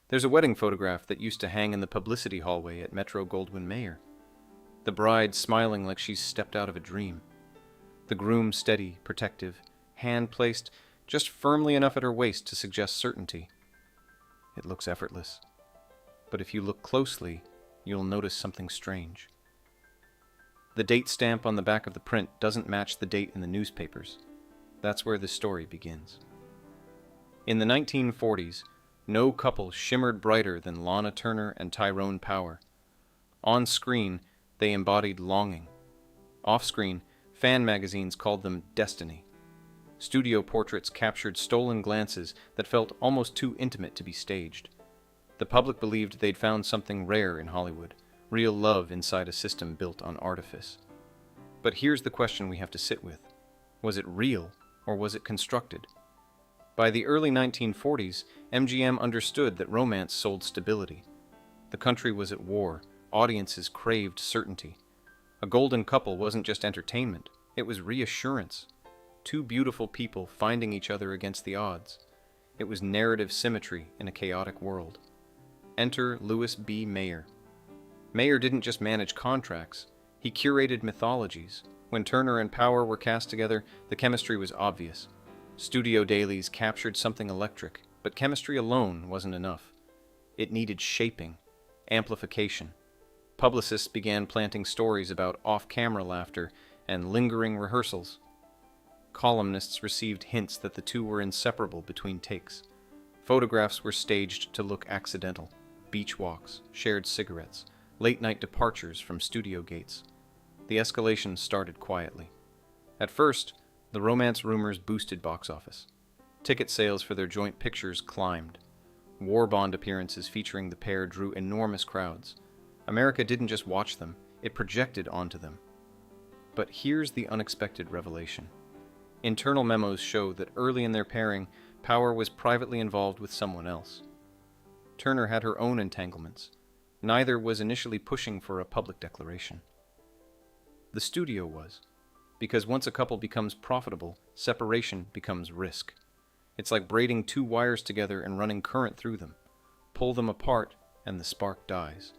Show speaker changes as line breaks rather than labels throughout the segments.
There's a wedding photograph that used to hang in the publicity hallway at Metro-Goldwyn-Mayer. The bride smiling like she's stepped out of a dream. The groom steady, protective, hand placed just firmly enough at her waist to suggest certainty. It looks effortless. But if you look closely, you'll notice something strange. The date stamp on the back of the print doesn't match the date in the newspapers. That's where the story begins. In the 1940s, no couple shimmered brighter than Lana Turner and Tyrone Power. On screen, they embodied longing. Off-screen, fan magazines called them destiny. Studio portraits captured stolen glances that felt almost too intimate to be staged. The public believed they'd found something rare in Hollywood, real love inside a system built on artifice. But here's the question we have to sit with. Was it real, or was it constructed? By the early 1940s, MGM understood that romance sold stability. The country was at war. Audiences craved certainty. A golden couple wasn't just entertainment, it was reassurance. Two beautiful people finding each other against the odds. It was narrative symmetry in a chaotic world. Enter Louis B. Mayer. Mayer didn't just manage contracts, he curated mythologies. When Turner and Power were cast together, the chemistry was obvious. Studio dailies captured something electric, but chemistry alone wasn't enough. It needed shaping, amplification. Publicists began planting stories about off-camera laughter and lingering rehearsals. Columnists received hints that the two were inseparable between takes. Photographs were staged to look accidental. Beach walks, shared cigarettes, late-night departures from studio gates. The escalation started quietly. At first, the romance rumors boosted box office. Ticket sales for their joint pictures climbed. War bond appearances featuring the pair drew enormous crowds. America didn't just watch them, it projected onto them. But here's the unexpected revelation. Internal memos show that early in their pairing, Power was privately involved with someone else. Turner had her own entanglements. Neither was initially pushing for a public declaration. The studio was. Because once a couple becomes profitable, separation becomes risk. It's like braiding two wires together and running current through them. Pull them apart, and the spark dies.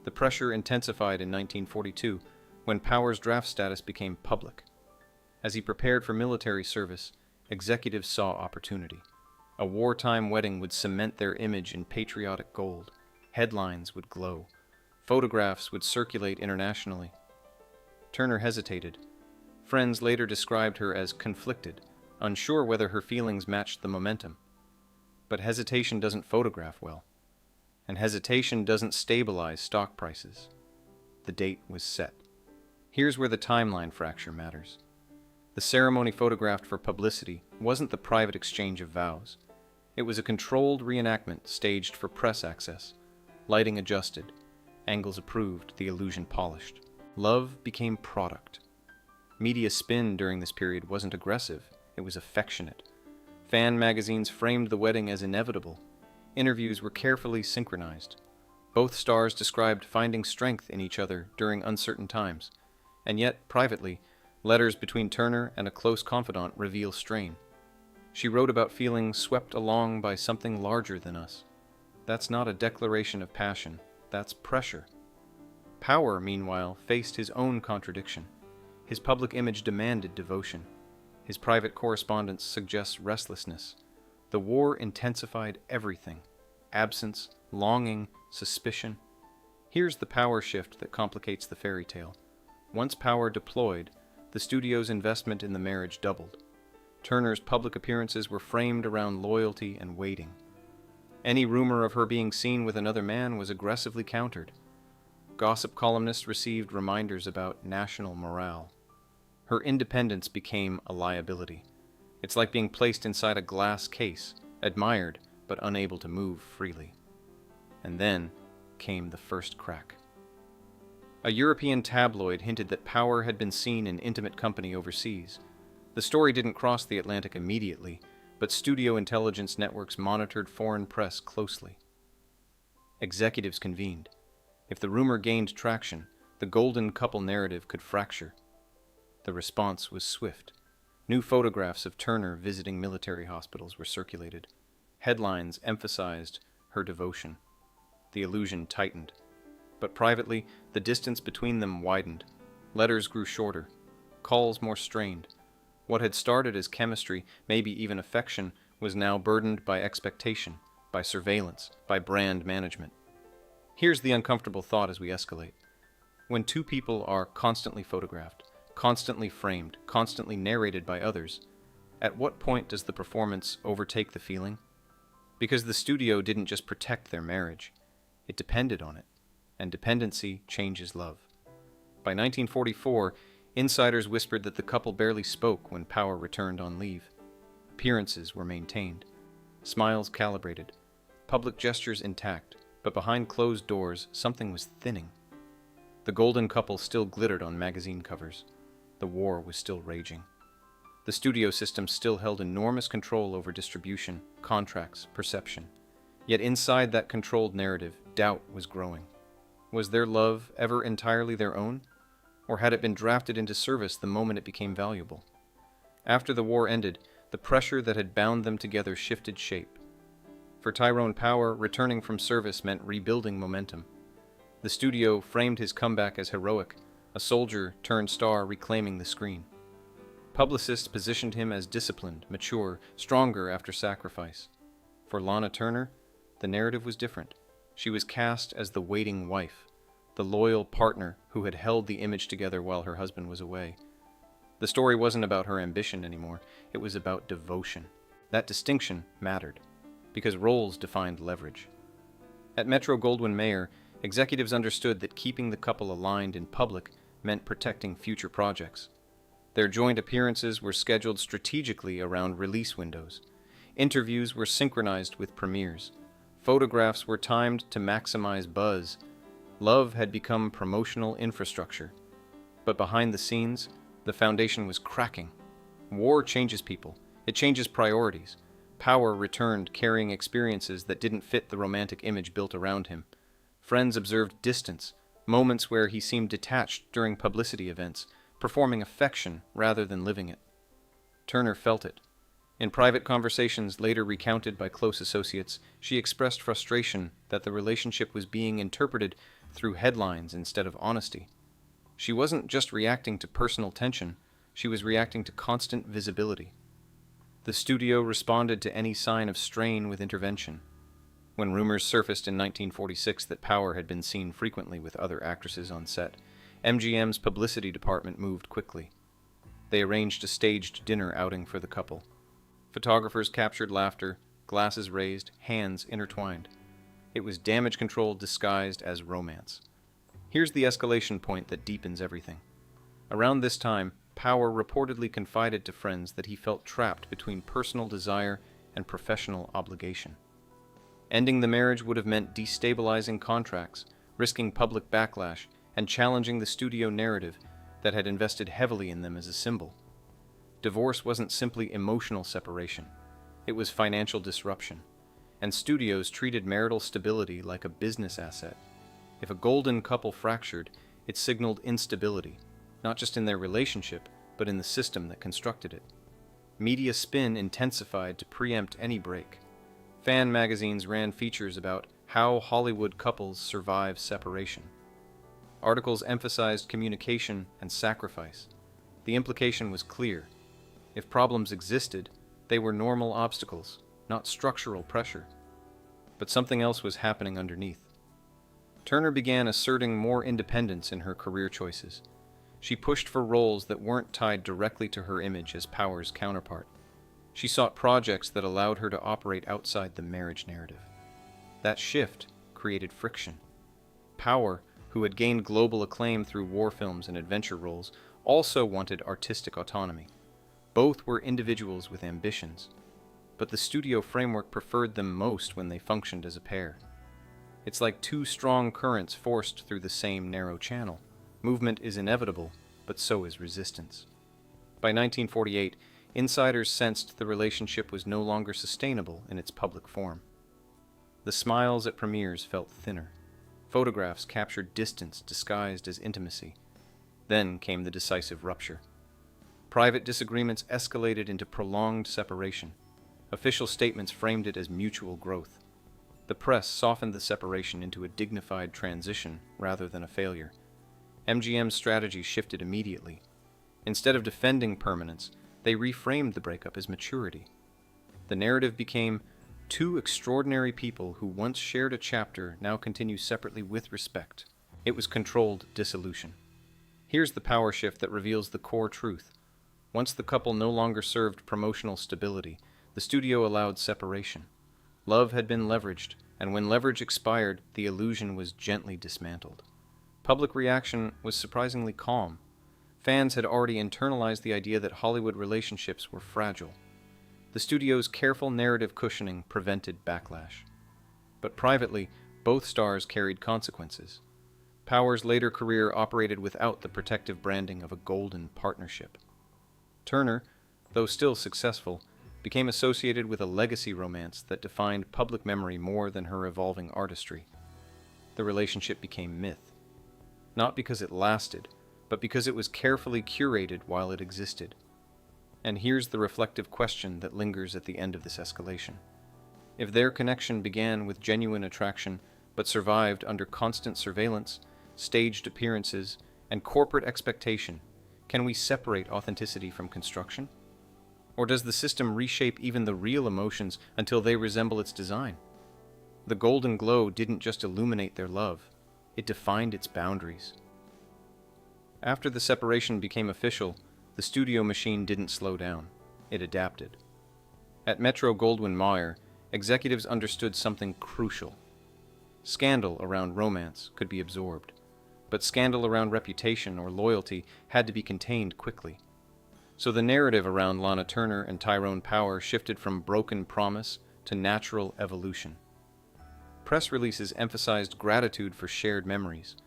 The pressure intensified in 1942 when Power's draft status became public. As he prepared for military service, executives saw opportunity. A wartime wedding would cement their image in patriotic gold. Headlines would glow. Photographs would circulate internationally. Turner hesitated. Friends later described her as conflicted, unsure whether her feelings matched the momentum. But hesitation doesn't photograph well. And hesitation doesn't stabilize stock prices. The date was set. Here's where the timeline fracture matters. The ceremony photographed for publicity wasn't the private exchange of vows. It was a controlled reenactment staged for press access. Lighting adjusted, angles approved, the illusion polished. Love became product. Media spin during this period wasn't aggressive, it was affectionate. Fan magazines framed the wedding as inevitable. Interviews were carefully synchronized. Both stars described finding strength in each other during uncertain times. And yet, privately, letters between Turner and a close confidant reveal strain. She wrote about feeling swept along by something larger than us. That's not a declaration of passion, that's pressure. Power, meanwhile, faced his own contradiction. His public image demanded devotion. His private correspondence suggests restlessness. The war intensified everything. Absence, longing, suspicion. Here's the power shift that complicates the fairy tale. Once Power deployed, the studio's investment in the marriage doubled. Turner's public appearances were framed around loyalty and waiting. Any rumor of her being seen with another man was aggressively countered. Gossip columnists received reminders about national morale. Her independence became a liability. It's like being placed inside a glass case, admired but unable to move freely. And then came the first crack. A European tabloid hinted that Power had been seen in intimate company overseas. The story didn't cross the Atlantic immediately, but studio intelligence networks monitored foreign press closely. Executives convened. If the rumor gained traction, the golden couple narrative could fracture. The response was swift. New photographs of Turner visiting military hospitals were circulated. Headlines emphasized her devotion. The illusion tightened. But privately, the distance between them widened. Letters grew shorter, calls more strained. What had started as chemistry, maybe even affection, was now burdened by expectation, by surveillance, by brand management. Here's the uncomfortable thought as we escalate. When two people are constantly photographed, constantly framed, constantly narrated by others, at what point does the performance overtake the feeling? Because the studio didn't just protect their marriage, it depended on it, and dependency changes love. By 1944, insiders whispered that the couple barely spoke when Power returned on leave. Appearances were maintained, smiles calibrated, public gestures intact, but behind closed doors, something was thinning. The golden couple still glittered on magazine covers. The war was still raging. The studio system still held enormous control over distribution, contracts, perception. Yet inside that controlled narrative, doubt was growing. Was their love ever entirely their own? Or had it been drafted into service the moment it became valuable? After the war ended, the pressure that had bound them together shifted shape. For Tyrone Power, returning from service meant rebuilding momentum. The studio framed his comeback as heroic, a soldier turned star reclaiming the screen. Publicists positioned him as disciplined, mature, stronger after sacrifice. For Lana Turner, the narrative was different. She was cast as the waiting wife, the loyal partner who had held the image together while her husband was away. The story wasn't about her ambition anymore, it was about devotion. That distinction mattered, because roles defined leverage. At Metro-Goldwyn-Mayer, executives understood that keeping the couple aligned in public meant protecting future projects. Their joint appearances were scheduled strategically around release windows. Interviews were synchronized with premieres. Photographs were timed to maximize buzz. Love had become promotional infrastructure. But behind the scenes, the foundation was cracking. War changes people. It changes priorities. Power returned carrying experiences that didn't fit the romantic image built around him. Friends observed distance, moments where he seemed detached during publicity events, performing affection rather than living it. Turner felt it. In private conversations later recounted by close associates, she expressed frustration that the relationship was being interpreted through headlines instead of honesty. She wasn't just reacting to personal tension, she was reacting to constant visibility. The studio responded to any sign of strain with intervention. When rumors surfaced in 1946 that Power had been seen frequently with other actresses on set, MGM's publicity department moved quickly. They arranged a staged dinner outing for the couple. Photographers captured laughter, glasses raised, hands intertwined. It was damage control disguised as romance. Here's the escalation point that deepens everything. Around this time, Power reportedly confided to friends that he felt trapped between personal desire and professional obligation. Ending the marriage would have meant destabilizing contracts, risking public backlash, and challenging the studio narrative that had invested heavily in them as a symbol. Divorce wasn't simply emotional separation, it was financial disruption, and studios treated marital stability like a business asset. If a golden couple fractured, it signaled instability, not just in their relationship, but in the system that constructed it. Media spin intensified to preempt any break. Fan magazines ran features about how Hollywood couples survive separation. Articles emphasized communication and sacrifice. The implication was clear. If problems existed, they were normal obstacles, not structural pressure. But something else was happening underneath. Turner began asserting more independence in her career choices. She pushed for roles that weren't tied directly to her image as Power's counterpart. She sought projects that allowed her to operate outside the marriage narrative. That shift created friction. Power, who had gained global acclaim through war films and adventure roles, also wanted artistic autonomy. Both were individuals with ambitions, but the studio framework preferred them most when they functioned as a pair. It's like two strong currents forced through the same narrow channel. Movement is inevitable, but so is resistance. By 1948, insiders sensed the relationship was no longer sustainable in its public form. The smiles at premieres felt thinner. Photographs captured distance disguised as intimacy. Then came the decisive rupture. Private disagreements escalated into prolonged separation. Official statements framed it as mutual growth. The press softened the separation into a dignified transition rather than a failure. MGM's strategy shifted immediately. Instead of defending permanence, they reframed the breakup as maturity. The narrative became two extraordinary people who once shared a chapter now continue separately with respect. It was controlled dissolution. Here's the power shift that reveals the core truth. Once the couple no longer served promotional stability, the studio allowed separation. Love had been leveraged, and when leverage expired, the illusion was gently dismantled. Public reaction was surprisingly calm. Fans had already internalized the idea that Hollywood relationships were fragile. The studio's careful narrative cushioning prevented backlash. But privately, both stars carried consequences. Power's later career operated without the protective branding of a golden partnership. Turner, though still successful, became associated with a legacy romance that defined public memory more than her evolving artistry. The relationship became myth. Not because it lasted, but because it was carefully curated while it existed. And here's the reflective question that lingers at the end of this escalation. If their connection began with genuine attraction, but survived under constant surveillance, staged appearances, and corporate expectation, can we separate authenticity from construction? Or does the system reshape even the real emotions until they resemble its design? The golden glow didn't just illuminate their love, it defined its boundaries. After the separation became official, the studio machine didn't slow down, it adapted. At Metro-Goldwyn-Mayer, executives understood something crucial. Scandal around romance could be absorbed, but scandal around reputation or loyalty had to be contained quickly. So the narrative around Lana Turner and Tyrone Power shifted from broken promise to natural evolution. Press releases emphasized gratitude for shared memories.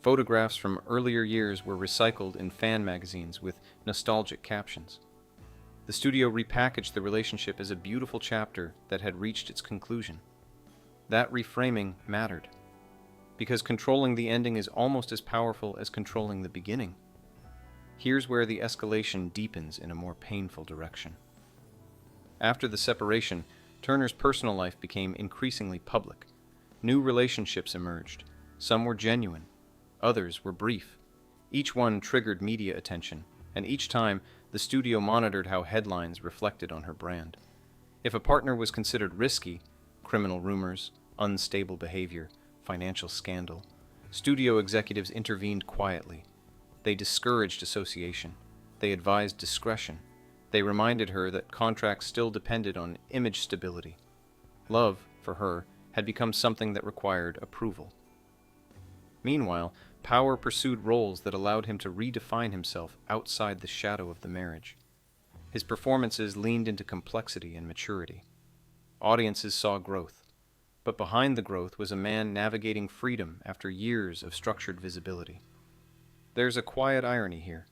Photographs from earlier years were recycled in fan magazines with nostalgic captions. The studio repackaged the relationship as a beautiful chapter that had reached its conclusion. That reframing mattered, because controlling the ending is almost as powerful as controlling the beginning. Here's where the escalation deepens in a more painful direction. After the separation, Turner's personal life became increasingly public. New relationships emerged. Some were genuine, others were brief. Each one triggered media attention, and each time the studio monitored how headlines reflected on her brand. If a partner was considered risky, criminal rumors, unstable behavior, financial scandal, studio executives intervened quietly. They discouraged association. They advised discretion. They reminded her that contracts still depended on image stability. Love, for her, had become something that required approval. Meanwhile, Power pursued roles that allowed him to redefine himself outside the shadow of the marriage. His performances leaned into complexity and maturity. Audiences saw growth, but behind the growth was a man navigating freedom after years of structured visibility. There's a quiet irony here.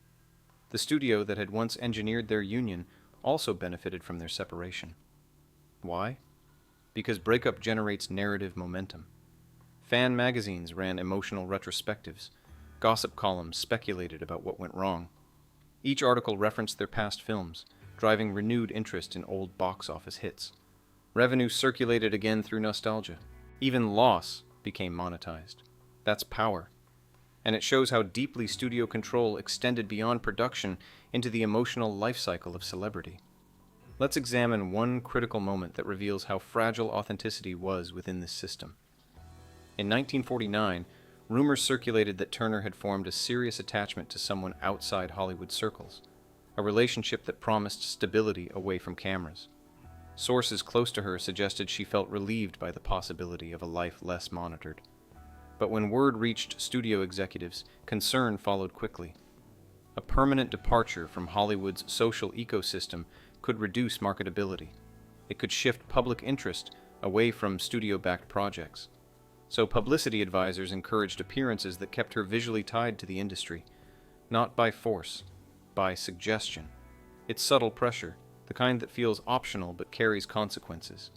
The studio that had once engineered their union also benefited from their separation. Why? Because breakup generates narrative momentum. Fan magazines ran emotional retrospectives. Gossip columns speculated about what went wrong. Each article referenced their past films, driving renewed interest in old box office hits. Revenue circulated again through nostalgia. Even loss became monetized. That's power. And it shows how deeply studio control extended beyond production into the emotional life cycle of celebrity. Let's examine one critical moment that reveals how fragile authenticity was within this system. In 1949, rumors circulated that Turner had formed a serious attachment to someone outside Hollywood circles, a relationship that promised stability away from cameras. Sources close to her suggested she felt relieved by the possibility of a life less monitored. But when word reached studio executives, concern followed quickly. A permanent departure from Hollywood's social ecosystem could reduce marketability. It could shift public interest away from studio-backed projects. So publicity advisors encouraged appearances that kept her visually tied to the industry, not by force, by suggestion. It's subtle pressure, the kind that feels optional but carries consequences.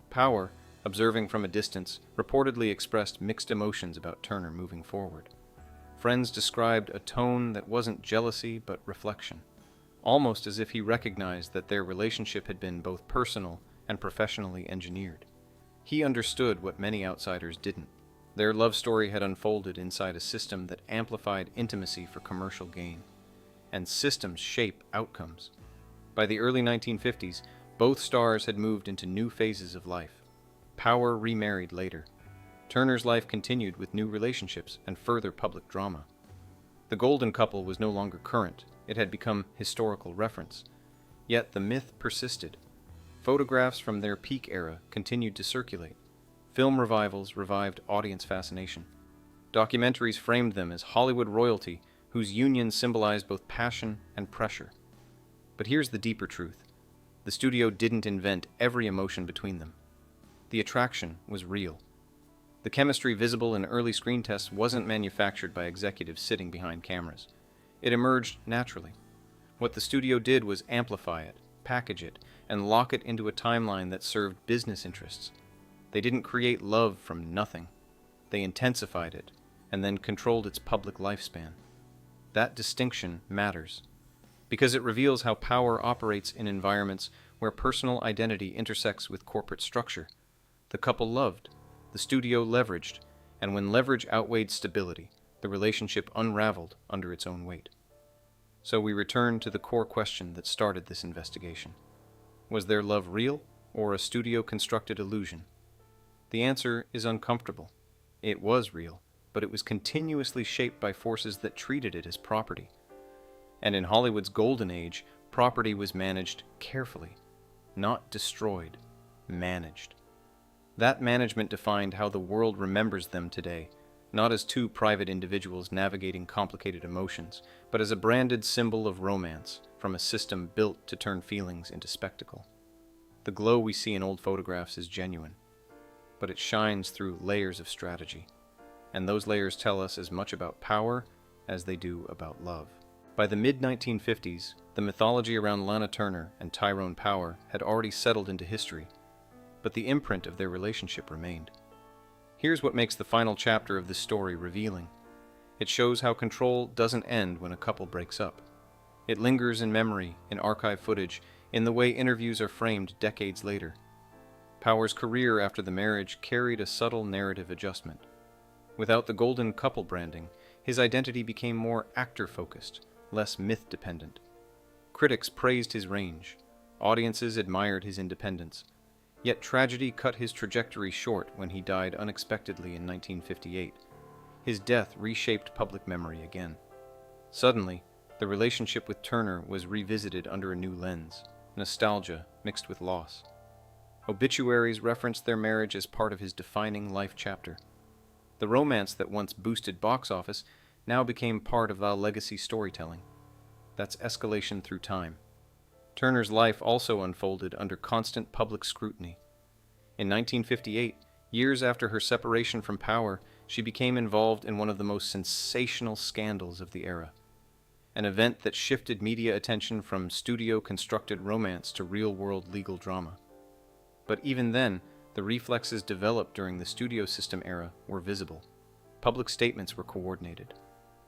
Power, observing from a distance, reportedly expressed mixed emotions about Turner moving forward. Friends described a tone that wasn't jealousy but reflection, almost as if he recognized that their relationship had been both personal and professionally engineered. He understood what many outsiders didn't. Their love story had unfolded inside a system that amplified intimacy for commercial gain. And systems shape outcomes. By the early 1950s, both stars had moved into new phases of life. Power remarried later. Turner's life continued with new relationships and further public drama. The golden couple was no longer current. It had become historical reference. Yet the myth persisted. Photographs from their peak era continued to circulate. Film revivals revived audience fascination. Documentaries framed them as Hollywood royalty whose union symbolized both passion and pressure. But here's the deeper truth. The studio didn't invent every emotion between them. The attraction was real. The chemistry visible in early screen tests wasn't manufactured by executives sitting behind cameras. It emerged naturally. What the studio did was amplify it, package it, and lock it into a timeline that served business interests. They didn't create love from nothing. They intensified it, and then controlled its public lifespan. That distinction matters, because it reveals how power operates in environments where personal identity intersects with corporate structure. The couple loved, the studio leveraged, and when leverage outweighed stability, the relationship unraveled under its own weight. So we return to the core question that started this investigation. Was their love real, or a studio-constructed illusion? The answer is uncomfortable. It was real, but it was continuously shaped by forces that treated it as property. And in Hollywood's golden age, property was managed carefully, not destroyed, managed. That management defined how the world remembers them today, not as two private individuals navigating complicated emotions, but as a branded symbol of romance from a system built to turn feelings into spectacle. The glow we see in old photographs is genuine, but it shines through layers of strategy, and those layers tell us as much about power as they do about love. By the mid-1950s, the mythology around Lana Turner and Tyrone Power had already settled into history, but the imprint of their relationship remained. Here's what makes the final chapter of this story revealing. It shows how control doesn't end when a couple breaks up. It lingers in memory, in archive footage, in the way interviews are framed decades later. Power's career after the marriage carried a subtle narrative adjustment. Without the golden couple branding, his identity became more actor-focused, less myth-dependent. Critics praised his range. Audiences admired his independence. Yet tragedy cut his trajectory short when he died unexpectedly in 1958. His death reshaped public memory again. Suddenly, the relationship with Turner was revisited under a new lens, nostalgia mixed with loss. Obituaries referenced their marriage as part of his defining life chapter. The romance that once boosted box office now became part of our legacy storytelling. That's escalation through time. Turner's life also unfolded under constant public scrutiny. In 1958, years after her separation from Power, she became involved in one of the most sensational scandals of the era. An event that shifted media attention from studio-constructed romance to real-world legal drama. But even then, the reflexes developed during the studio system era were visible. Public statements were coordinated.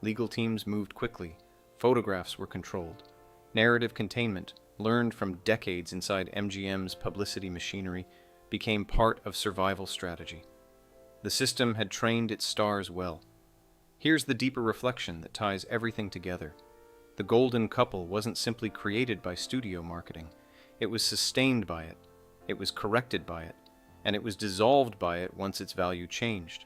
Legal teams moved quickly. Photographs were controlled. Narrative containment, learned from decades inside MGM's publicity machinery, became part of survival strategy. The system had trained its stars well. Here's the deeper reflection that ties everything together. The golden couple wasn't simply created by studio marketing. It was sustained by it. It was corrected by it. And it was dissolved by it once its value changed.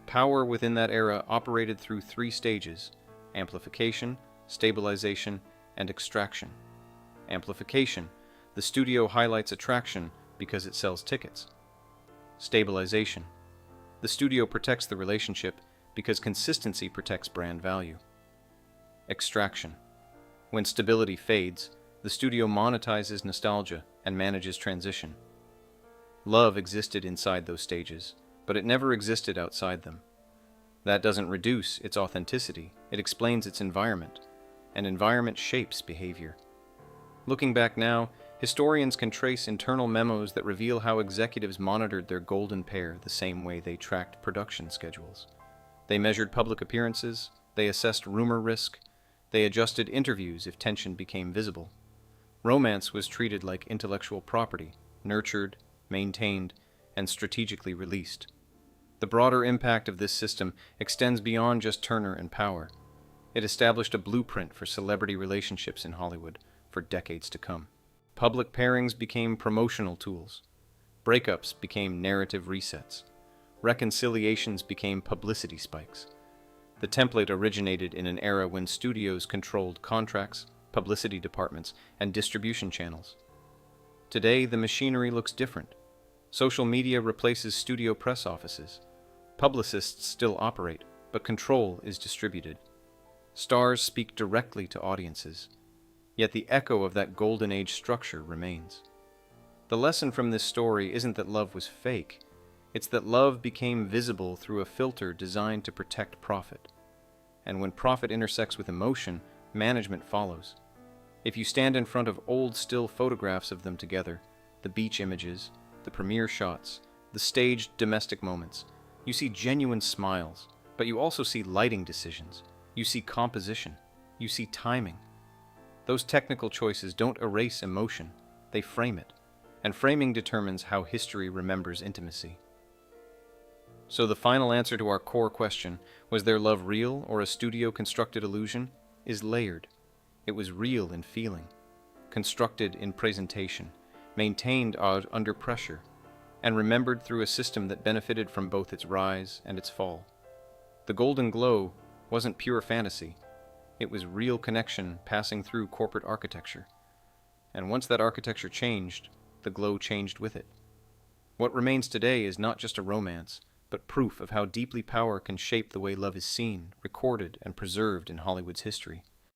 Power within that era operated through three stages: amplification, stabilization, and extraction. Amplification: the studio highlights attraction because it sells tickets. Stabilization: the studio protects the relationship because consistency protects brand value. Extraction: when stability fades, the studio monetizes nostalgia and manages transition. Love existed inside those stages, but it never existed outside them. That doesn't reduce its authenticity, it explains its environment, and environment shapes behavior. Looking back now, historians can trace internal memos that reveal how executives monitored their golden pair the same way they tracked production schedules. They measured public appearances, they assessed rumor risk, they adjusted interviews if tension became visible. Romance was treated like intellectual property, nurtured, maintained, and strategically released. The broader impact of this system extends beyond just Turner and Power. It established a blueprint for celebrity relationships in Hollywood for decades to come. Public pairings became promotional tools. Breakups became narrative resets. Reconciliations became publicity spikes. The template originated in an era when studios controlled contracts, publicity departments, and distribution channels. Today, the machinery looks different. Social media replaces studio press offices. Publicists still operate, but control is distributed. Stars speak directly to audiences, yet the echo of that golden age structure remains. The lesson from this story isn't that love was fake, it's that love became visible through a filter designed to protect profit. And when profit intersects with emotion, management follows. If you stand in front of old still photographs of them together, the beach images, the premiere shots, the staged domestic moments, you see genuine smiles, but you also see lighting decisions. You see composition. You see timing. Those technical choices don't erase emotion, they frame it. And framing determines how history remembers intimacy. So the final answer to our core question, was their love real or a studio-constructed illusion, is layered. It was real in feeling, constructed in presentation, maintained under pressure, and remembered through a system that benefited from both its rise and its fall. The golden glow wasn't pure fantasy. It was real connection passing through corporate architecture. And once that architecture changed, the glow changed with it. What remains today is not just a romance, but proof of how deeply power can shape the way love is seen, recorded, and preserved in Hollywood's history.